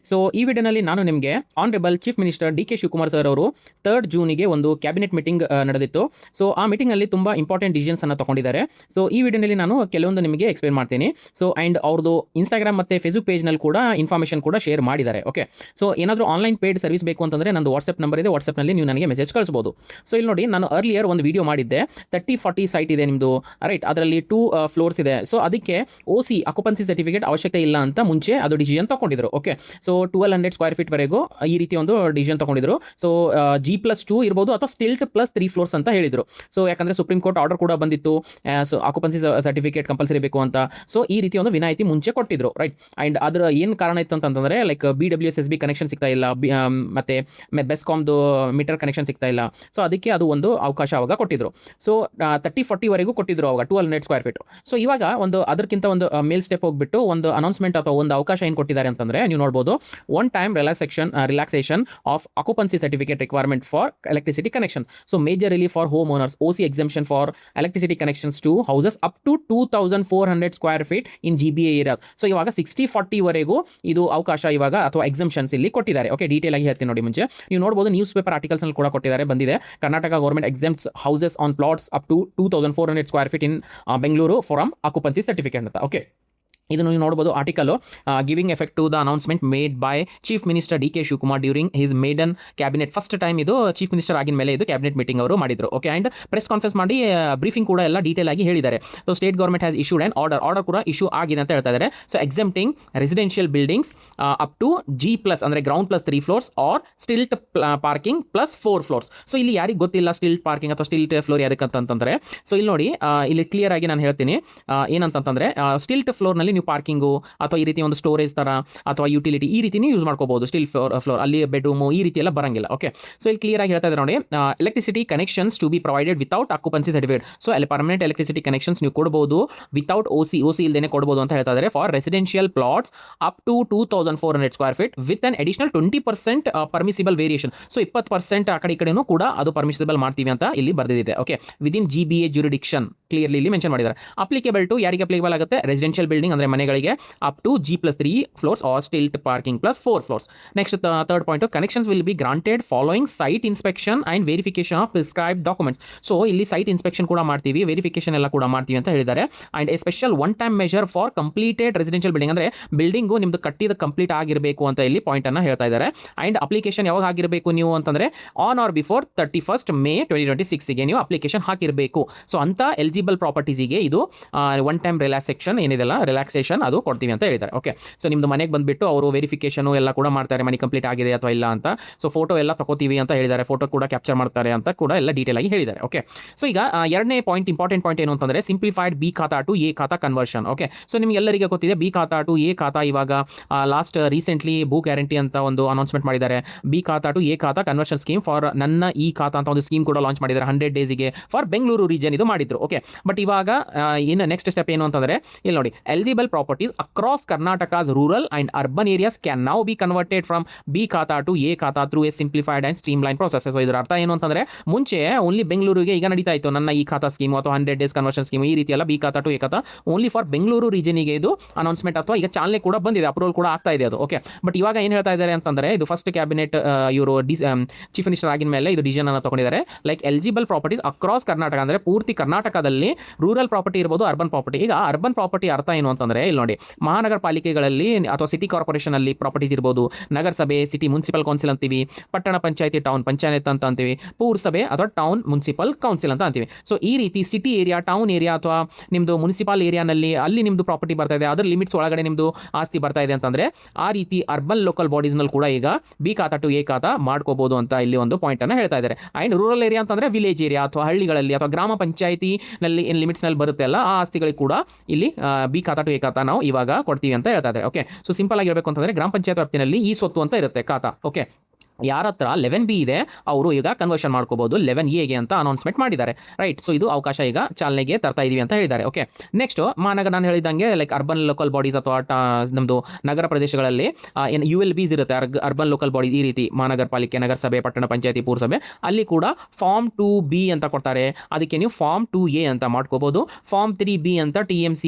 So ಈ ವಿಡಿಯೋನಲ್ಲಿ ನಾನು ನಿಮಗೆ honourable chief minister D K Shivakumar sir ಅವರು 3 ಜೂನಿಗೆ ಒಂದು ಕ್ಯಾಬಿನೆಟ್ ಮೀಟಿಂಗ್ ನಡೆದಿತ್ತು. ಸೊ ಆ ಮೀಟಿಂಗ್ನಲ್ಲಿ ತುಂಬ ಇಂಪಾರ್ಟೆಂಟ್ ಡಿಸಿಷನ್ಸ್ ಅನ್ನು ತಗೊಂಡಿದ್ದಾರೆ. ಸೊ ಈ ವಿಡಿಯೋನಲ್ಲಿ ನಾನು ಕೆಲವೊಂದು ನಿಮಗೆ ಎಕ್ಸ್ಪ್ಲೇನ್ ಮಾಡ್ತೀನಿ. ಸೊ ಆ್ಯಂಡ್ ಅವ್ರದ್ದು ಇನ್ಸ್ಟಾಗ್ರಾಮ್ ಮತ್ತು ಫೇಸ್ಬುಕ್ ಪೇಜ್ನಲ್ಲಿ ಕೂಡ ಇನ್ಫಾರ್ಮೇಷನ್ ಕೂಡ ಶೇರ್ ಮಾಡಿದ್ದಾರೆ. ಓಕೆ, ಸೊ ಏನಾದರೂ ಆನ್ಲೈನ್ ಪೇಡ್ ಸರ್ವಿಸ್ ಬೇಕು ಅಂತಂದರೆ ನಂದು ವಾಟ್ಸಪ್ ನಂಬರ್ ಇದೆ, ವಾಟ್ಸಪ್ನಲ್ಲಿ ನೀವು ನನಗೆ ಮೆಸೇಜ್ ಕಳಿಸ್ಬೋದು. ಸೊ ಇಲ್ಲಿ ನೋಡಿ, ನಾನು ಅರ್ಲಿಯರ್ ಒಂದು ವಿಡಿಯೋ ಮಾಡಿದ್ದೆ. 30-40 ಸೈಟ್ ಇದೆ ನಿಮ್ಮದು, ರೈಟ್? ಅದರಲ್ಲಿ 2 ಫ್ಲೋರ್ಸ್ ಇದೆ. ಸೊ ಅದಕ್ಕೆ OC ಅಕ್ಯುಪೆನ್ಸಿ ಸರ್ಟಿಫಿಕೇಟ್ ಅವಶ್ಯಕತೆ ಇಲ್ಲ ಅಂತ ಮುಂಚೆ ಅದು ಡಿಸಿಷನ್ ತಗೊಂಡಿದ್ರು. ಓಕೆ, ಸೊ 1200 ಸ್ಕ್ವೇರ್ ಫೀಟ್ ವರೆಗೂ ಈ ರೀತಿ ಒಂದು ಡಿಸಿಷನ್ ತಗೊಂಡಿದ್ರು. ಸೊ G+2 ಇರ್ಬೋದು ಅಥವಾ ಸ್ಟಿಲ್ಟ್ +3 ಫ್ಲೋರ್ಸ್ ಅಂತ ಹೇಳಿದ್ರು. ಸೊ ಯಾಕಂದರೆ ಸುಪ್ರೀಂ ಕೋರ್ಟ್ ಆರ್ಡರ್ ಕೂಡ ಬಂದಿತ್ತು, ಸೊ ಆಕ್ಯುಪೆನ್ಸಿ ಸರ್ಟಿಫಿಕೇಟ್ ಕಂಪಲ್ಸರಿ ಬೇಕು ಅಂತ. ಸೊ ಈ ರೀತಿ ಒಂದು ವಿನಾಯಿತಿ ಮುಂಚೆ ಕೊಟ್ಟಿದ್ರು, ರೈಟ್? ಆ್ಯಂಡ್ ಅದರ ಏನು ಕಾರಣ ಇತ್ತು ಅಂತಂದರೆ, ಲೈಕ್ BWSSB ಕನೆಕ್ಷನ್ ಸಿಗ್ತಾ ಇಲ್ಲ, ಮತ್ತು ಬೆಸ್ಕಾಮ್ದು ಮೀಟರ್ ಕನೆಕ್ಷನ್ ಸಿಗ್ತಾ ಇಲ್ಲ. ಸೊ ಅದಕ್ಕೆ ಅದು ಒಂದು ಅವಕಾಶ ಅವಾಗ ಕೊಟ್ಟಿದ್ರು. ಸೊ 30-40 ವರೆಗೂ ಕೊಟ್ಟಿದ್ರು ಅವಾಗ 1200 ಸ್ಕ್ವೇರ್ ಫೀಟ್. ಸೊ ಇವಾಗ ಒಂದು ಅದಕ್ಕಿಂತ ಒಂದು ಮೇಲ್ ಸ್ಟೆಪ್ ಹೋಗ್ಬಿಟ್ಟು ಒಂದು ಅನೌನ್ಸ್ಮೆಂಟ್ ಅಥವಾ ಒಂದು ಅವಕಾಶ ಏನು ಕೊಟ್ಟಿದ್ದಾರೆ ಅಂತಂದರೆ, ನೀವು ನೋಡ್ಬೋದು, one time relaxation of occupancy certificate requirement for electricity connection. So major relief for home owners, OC exemption for electricity connections to houses up to 2400 square feet in GBA areas. So ಇವಾಗ 60-40 ವರೆಗೂ ಇದು ಅವಕಾಶ ಇವಾಗ ಅಥವಾ exemptions ಇಲ್ಲಿ ಕೊಟ್ಟಿದ್ದಾರೆ. Okay, detail ಆಗಿ ಹೇಳ್ತೀನಿ ನೋಡಿ. ಮುಂಚೆ ನೀವು ನೋಡ್ಬೋದು, ನ್ಯೂಸ್ ಪೇಪರ್ ಆರ್ಟಿಕಲ್ಸ್ನಲ್ಲಿ ಕೂಡ ಕೊಟ್ಟಿದ್ದಾರೆ, ಬಂದಿದೆ. Karnataka government exempts houses on plots up to 2400 square feet in Bengaluru from occupancy certificate ಅಂತ. ಓಕೆ, ಇದನ್ನು ನೀವು ನೋಡ್ಬೋದು article, giving effect to the announcement made by chief minister D K Shivakumar during his maiden cabinet. First time ಇದು chief minister ಆಗಿನ ಮೇಲೆ ಇದು cabinet meeting ಅವರು ಮಾಡಿದ್ರು. ಓಕೆ, ಆ್ಯಂಡ್ ಪ್ರೆಸ್ ಕಾನ್ಫರೆನ್ಸ್ ಮಾಡಿ ಬ್ರೀಫಿಂಗ್ ಕೂಡ ಎಲ್ಲ ಡೀಟೇಲ್ ಆಗಿ ಹೇಳಿದ್ದಾರೆ. So state government has issued an order ಕೂಡ ಇಶ್ಯೂ ಆಗಿದೆ ಅಂತ ಹೇಳ್ತಾ ಇದ್ದಾರೆ. So exempting residential buildings up to G+ ಅಂದರೆ ground +3 floors or stilt parking +4 floors. So ಇಲ್ಲಿ ಯಾರಿಗೆ ಗೊತ್ತಿಲ್ಲ ಸ್ಟಿಲ್ಟ್ ಪಾರ್ಕಿಂಗ್ ಅಥವಾ ಸ್ಟಿಲ್ಟ್ ಫ್ಲೋರ್ ಯಾದಕ್ಕಂತಂದರೆ, ಸೊ ಇಲ್ಲಿ ನೋಡಿ, ಇಲ್ಲಿ ಕ್ಲಿಯರ್ ಆಗಿ ನಾನು ಹೇಳ್ತೀನಿ ಏನಂತಂದರೆ, ಸ್ಟಿಲ್ಟ್ ಫ್ಲೋರ್ನಲ್ಲಿ ನೀವು ಪಾರ್ಕಿಂಗು ಅಥವಾ ಈ ರೀತಿ ಒಂದು ಸ್ಟೋರೇಜ್ ಥರ ಅಥವಾ ಯುಟಿಲಿಟಿ ಈ ರೀತಿ ಯೂಸ್ ಮಾಡ್ಕೋಬಹುದು. ಸ್ಟಿಲ್ ಫ್ಲೋರ್ ಅಲ್ಲಿ ಬೆಡ್ರೂಮು ಈ ರೀತಿ ಎಲ್ಲ ಬರಂಗಿಲ್ಲ. ಓಕೆ, ಸೊ ಇಲ್ಲಿ ಕ್ಲಿಯರ್ ಆಗಿ ಹೇಳ್ತಾ ಇದ್ದಾರೆ ನೋಡಿ, electricity connections to be provided without occupancy certificate. So ಅಲ್ಲಿ ಪರ್ಮನೆಂಟ್ ಎಲೆಕ್ಟ್ರಿಸಿಟಿ ಕನೆಕ್ಷನ್ಸ್ ನೀವು ಕೊಡಬಹುದು ವಿತೌಟ್ OC ಇಲ್ದೇನೆ ಕೊಡಬಹುದು ಅಂತ ಹೇಳ್ತಾ ಇದ್ದಾರೆ. For residential plots up to 2400 square feet with an additional 20% permissible variation. So 20% ಆ ಕಡೆ ಈ ಕಡೆನೂ ಕೂಡ ಅದು ಪರ್ಮಿಸಿಬಲ್ ಮಾಡ್ತೀವಿ ಅಂತ ಇಲ್ಲಿ ಬರೆದಿದೆ. Okay, within GBA jurisdiction clearly ಇಲ್ಲಿ ಮೆನ್ಷನ್ ಮಾಡಿದ್ದಾರೆ. ಅಪ್ಲಿಕೇಬಲ್ ಟು ಯಾರಿಗೆ ಅಪ್ಲಿಕೇಬಲ್ ಆಗುತ್ತೆ? ರೆಸಿಡೆನ್ಷಿಯಲ್ ಬಿಲ್ಡಿಂಗ್ ಅಂದರೆ ಮನೆಗಳಿಗೆ ಅಪ್ ಟು G+3 floors or stilt parking +4 floors. Next third point, connections will be granted following site inspection and verification of prescribed documents. So ಇಲ್ಲಿ site inspection ಕೂಡ ಮಾಡ್ತೀವಿ, ವೆರಿಫಿಕೇಶನ್ ಎಲ್ಲ ಕೂಡ ಮಾಡ್ತೀವಿ ಅಂತ ಹೇಳಿದ್ದಾರೆ. And a special one time measure for completed residential building ಅಂದರೆ building ನಿಮ್ದು ಕಟ್ಟಿದ ಕಂಪ್ಲೀಟ್ ಆಗಿರಬೇಕು ಅಂತ ಇಲ್ಲಿ ಪಾಯಿಂಟ್ ಅನ್ನು ಹೇಳ್ತಾ ಇದ್ದಾರೆ. ಆ್ಯಂಡ್ ಅಪ್ಲಿಕೇಶನ್ ಯಾವಾಗ ಆಗಿರಬೇಕು ನೀವು ಅಂತಂದರೆ, on or before 31st May 2026ಗೆ ನೀವು ಅಪ್ಲಿಕೇಶನ್ ಹಾಕಿರಬೇಕು. ಸೊ ಅಂತ ಎಲಿಜಿಬಲ್ ಪ್ರಾಪರ್ಟೀಸಿಗೆ ಇದು ಒನ್ ಟೈಮ್ ರಿಲ್ಯಾಕ್ಸೇಷನ್ ಏನಿದೆಲ್ಲ ರಿಲ್ಯಾಕ್ಸೇಷನ್ ಅದು ಕೊಡ್ತೀವಿ ಅಂತ ಹೇಳಿದ್ದಾರೆ. ಓಕೆ, ಸೊ ನಿಮ್ಮದು ಮನೆಗೆ ಬಂದುಬಿಟ್ಟು ಅವರು ವೆರಿಫಿಕೇಷನು ಎಲ್ಲ ಕೂಡ ಮಾಡ್ತಾರೆ, ಮನೆ ಕಂಪ್ಲೀಟ್ ಆಗಿದೆ ಅಥವಾ ಇಲ್ಲ ಅಂತ. ಸೊ ಫೋಟೋ ಎಲ್ಲ ತಗೋತೀವಿ ಅಂತ ಹೇಳಿದ್ದಾರೆ, ಫೋಟೋ ಕೂಡ ಕ್ಯಾಪ್ಚರ್ ಮಾಡ್ತಾರೆ ಅಂತ ಕೂಡ ಎಲ್ಲ ಡೀಟೇಲ್ ಆಗಿ ಹೇಳಿದ್ದಾರೆ. ಓಕೆ, ಸೊ ಈಗ ಎರಡನೇ ಪಾಯಿಂಟ್, ಇಂಪಾರ್ಟೆಂಟ್ ಪಾಯಿಂಟ್ ಏನು ಅಂತಂದರೆ, ಸಿಂಪ್ಲಿಫೈಡ್ B ಖಾತಾ ಟು A ಖಾತಾ ಕನ್ವರ್ಷನ್. ಓಕೆ, ಸೊ ನಿಮಗೆಲ್ಲರಿಗೆ ಗೊತ್ತಿದೆ B ಖಾತಾ ಟು A ಖಾತಾ ಇವಾಗ ಲಾಸ್ಟ್ ರೀಸೆಂಟ್ಲಿ ಭೂ ಗ್ಯಾರಂಟಿ ಅಂತ ಒಂದು ಅನೌನ್ಸ್ಮೆಂಟ್ ಮಾಡಿದ್ದಾರೆ. B ಖಾತಾ ಟು A ಖಾತಾ ಕನ್ವರ್ಷನ್ ಸ್ಕೀಮ್ ಫಾರ್ ನನ್ನ ಈ ಖಾತಾ ಅಂತ ಒಂದು ಸ್ಕೀಮ್ ಕೂಡ ಲಾಂಚ್ ಮಾಡಿದ್ದಾರೆ 100 ಡೇಸಿಗೆ ಫಾರ್ ಬೆಂಗಳೂರು ರೀಜನ್ ಇದು ಮಾಡಿದ್ರು. ಓಕೆ, ಬಟ್ ಇವಾಗ ಇನ್ನು ನೆಕ್ಸ್ಟ್ ಸ್ಟೆಪ್ ಏನು ಅಂತಂದರೆ, ಇಲ್ಲಿ ನೋಡಿ, eligible properties across Karnataka's rural and urban areas can now B converted from B ಖಾತಾ ಟು A ಖಾತಾ through A simplified and streamline process. So ಇದರ ಅರ್ಥ ಏನು ಅಂತಂದರೆ, ಮುಂಚೆ ಓನ್ಲಿ ಬೆಂಗಳೂರಿಗೆ ಈಗ ನಡೀತಾ ಇತ್ತು ನನ್ನ ಈ ಖಾತಾ ಸ್ಕೀಮ್ ಅಥವಾ 100 ಡೇಸ್ ಕನ್ವರ್ಷನ್ ಸ್ಕೀಮ್ ಈ ರೀತಿ ಎಲ್ಲ B ಖಾತಾ ಟು A ಖಾತಾ ಓನ್ಲಿ ಫಾರ್ ಬೆಂಗಳೂರು ರೀಜನಿಗೆ ಇದು ಅನೌನ್ಸ್ಮೆಂಟ್ ಅಥವಾ ಈಗ ಚಾಲನೆ ಕೂಡ ಬಂದಿದೆ, ಅಪ್ರೂವಲ್ ಕೂಡ ಆಗ್ತಾ ಇದೆ ಅದು. ಓಕೆ, ಬಟ್ ಇವಾಗ ಏನು ಹೇಳ್ತಾ ಇದ್ದಾರೆ ಅಂತಂದರೆ, ಇದು ಫಸ್ಟ್ ಕ್ಯಾಬಿನೆಟ್ ಇವರು ಚೀಫ್ ಮಿನಿಸ್ಟರ್ ಆಗಿನ ಮೇಲೆ ಇದು ಡಿಸಿಷನ್ ಅನ್ನು ತಗೊಂಡಿದ್ದಾರೆ. Like eligible properties across Karnataka ಅಂದರೆ ಪೂರ್ತಿ ಕರ್ನಾಟಕದಲ್ಲಿ ರೂರಲ್ ಪ್ರಾಪರ್ಟಿ ಇರ್ಬೋದು, ಅರ್ಬನ್ ಪ್ರಾಪರ್ಟಿ. ಈಗ ಅರ್ಬನ್ ಪ್ರಾಪರ್ಟಿ ಅರ್ಥ ಏನು ಅಂತಂದರೆ, ಇಲ್ಲಿ ನೋಡಿ, ಮಹಾನಗರ ಪಾಲಿಕೆಗಳಲ್ಲಿ ಅಥವಾ ಸಿಟಿ ಕಾರ್ಪೊರೇಷನ್ ಅಲ್ಲಿ ಪ್ರಾಪರ್ಟೀಸ್ ಇರ್ಬೋದು, ನಗರಸಭೆ ಸಿಟಿ ಮುನ್ಸಿಪಲ್ ಕೌನ್ಸಿಲ್ ಅಂತೀವಿ, ಪಟ್ಟಣ ಪಂಚಾಯತಿ ಟೌನ್ ಪಂಚಾಯತ್ ಅಂತ ಅಂತೀವಿ, ಪೂರಸಭೆ ಅಥವಾ ಟೌನ್ ಮುನ್ಸಿಪಲ್ ಕೌನ್ಸಿಲ್ ಅಂತ ಅಂತೀವಿ. ಸೊ ಈ ರೀತಿ ಸಿಟಿ ಏರಿಯಾ, ಟೌನ್ ಏರಿಯಾ ಅಥವಾ ನಿಮ್ಮದು ಮುನ್ಸಿಪಲ್ ಏರಿಯಾನಲ್ಲಿ ಅಲ್ಲಿ ನಿಮ್ಮದು ಪ್ರಾಪರ್ಟಿ ಬರ್ತಾ ಇದೆ, ಅದರ ಲಿಮಿಟ್ಸ್ ಒಳಗಡೆ ನಿಮ್ಮದು ಆಸ್ತಿ ಬರ್ತಾ ಇದೆ ಅಂತಂದರೆ, ಆ ರೀತಿ ಅರ್ಬನ್ ಲೋಕಲ್ ಬಾಡೀಸ್ನಲ್ಲಿ ಕೂಡ ಈಗ B ಖಾತಾ ಟು A ಖಾತಾ ಮಾಡ್ಕೋಬಹುದು ಅಂತ ಇಲ್ಲಿ ಒಂದು ಪಾಯಿಂಟ್ ಅನ್ನು ಹೇಳ್ತಾ ಇದ್ದಾರೆ. ಆ್ಯಂಡ್ ರೂರಲ್ ಏರಿಯಾ ಅಂತಂದರೆ ವಿಲೇಜ್ ಏರಿಯಾ ಅಥವಾ ಹಳ್ಳಿಗಳಲ್ಲಿ ಅಥವಾ ಗ್ರಾಮ ಪಂಚಾಯತಿನಲ್ಲಿ ಏನು ಲಿಮಿಟ್ಸ್ನಲ್ಲಿ ಬರುತ್ತೆ ಅಲ್ಲ, ಆ ಆಸ್ತಿಗಳಿಗೆ ಕೂಡ ಇಲ್ಲಿ B ಖಾತಾ ಟು A ಖಾತಾ ನಾವು ಇವಾಗ ಕೊಡ್ತೀವಿ ಅಂತ ಹೇಳ್ತಾ ಇದ್ದಾರೆ. ಓಕೆ, ಸೊ ಸಿಂಪಲ್ ಆಗಿ ಹೇಳಬೇಕು ಅಂತಂದರೆ, ಗ್ರಾಮ ಪಂಚಾಯತ್ ವ್ಯಾಪ್ತಿನಲ್ಲಿ ಈ ಸ್ವತ್ತು ಅಂತ ಇರುತ್ತೆ ಖಾತಾ. ಓಕೆ, ಯಾರ ಹತ್ರ 11B ಇದೆ ಅವರು ಈಗ ಕನ್ವರ್ಷನ್ ಮಾಡ್ಕೋಬಹುದು 11Aಗೆ ಅಂತ ಅನೌನ್ಸ್ಮೆಂಟ್ ಮಾಡಿದ್ದಾರೆ, ರೈಟ್. ಸೊ ಇದು ಅವಕಾಶ ಈಗ ಚಾಲನೆಗೆ ತರ್ತಾ ಇದೀವಿ ಅಂತ ಹೇಳಿದ್ದಾರೆ. ಓಕೆ, ನೆಕ್ಸ್ಟ್ ಮಹಾನಗರ, ನಾನು ಹೇಳಿದಂಗೆ ಲೈಕ್ ಅರ್ಬನ್ ಲೋಕಲ್ ಬಾಡೀಸ್ ಅಥವಾ ನಮ್ಮದು ನಗರ ಪ್ರದೇಶಗಳಲ್ಲಿ ಏನು ULBs ಇರುತ್ತೆ, ಅರ್ಬನ್ ಲೋಕಲ್ ಬಾಡಿ, ಈ ರೀತಿ ಮಹಾನಗರ ಪಾಲಿಕೆ, ನಗರಸಭೆ, ಪಟ್ಟಣ ಪಂಚಾಯತಿ, ಪುರಸಭೆ, ಅಲ್ಲಿ ಕೂಡ ಫಾರ್ಮ್ 2B ಅಂತ ಕೊಡ್ತಾರೆ. ಅದಕ್ಕೆ ನೀವು ಫಾರ್ಮ್ 2A ಅಂತ ಮಾಡ್ಕೋಬಹುದು. ಫಾರ್ಮ್ 3B ಅಂತ TMC,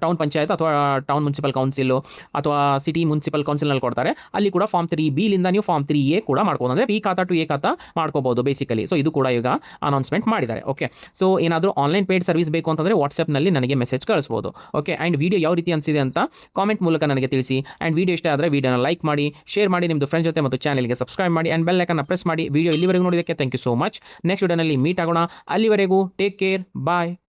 ಟೌನ್ ಪಂಚಾಯತ್ ಅಥವಾ ಟೌನ್ ಮುನ್ಸಿಪಲ್ ಕೌನ್ಸಿಲ್ ಅಥವಾ ಸಿಟಿ ಮುನ್ಸಿಪಲ್ ಕೌನ್ಸಿಲ್ನಲ್ಲಿ ಕೊಡ್ತಾರೆ. ಅಲ್ಲಿ ಕೂಡ ಫಾರ್ಮ್ 3B ಲಿಂದ ನೀವು ಫಾರ್ಮ್ 3A ಕೂಡ ಮಾಡ್ಬೋದು, ಅಂದರೆ B ಖಾತಾ ಟು A ಖಾತಾ ಮಾಡ್ಕೋಬಹುದು ಬೇಸಿಕಲಿ. ಸೊ ಇದು ಕೂಡ ಈಗ ಅನೌನ್ಸ್ಮೆಂಟ್ ಮಾಡಿದ್ದಾರೆ. ಓಕೆ, ಸೊ ಏನಾದರೂ ಆನ್ಲೈನ್ ಪೇಡ್ ಸರ್ವಿಸ್ ಬೇಕು ಅಂತಂದರೆ ವಾಟ್ಸಪ್ನಲ್ಲಿ ನನಗೆ ಮೆಸೇಜ್ ಕಳಿಸ್ಬೋದು. ಓಕೆ, ಆ್ಯಂಡ್ ವಿಡಿಯೋ ಯಾವ ರೀತಿ ಅನಿಸಿದೆ ಅಂತ ಕಾಮೆಂಟ್ ಮೂಲಕ ನನಗೆ ತಿಳಿಸಿ. ಆ್ಯಂಡ್ ವಿಡಿಯೋ ಇಷ್ಟ ಆದರೆ ವಿಡಿಯೋನ ಲೈಕ್ ಮಾಡಿ, ಶೇರ್ ಮಾಡಿ, ನಿಮ್ಮದು ಫ್ರೆಂಡ್ಸ್ ಜೊತೆ ಮತ್ತು ಚಾನಲ್ಗೆ ಸಬ್ಸ್ಕ್ರೈಬ್ ಮಾಡಿ, ಆ್ಯಂಡ್ ಬೆಲ್ ಐಕನ್ನ ಪ್ರೆಸ್ ಮಾಡಿ. ವಿಡಿಯೋ ಇಲ್ಲಿವರೆಗೂ ನೋಡಿದ್ದಕ್ಕೆ thank you so much. Next ವಿಡಿಯೋನಲ್ಲಿ ಮೀಟ್ ಆಗೋಣ. ಅಲ್ಲಿವರೆಗೂ ಟೇಕ್ ಕೇರ್, ಬಾಯ್.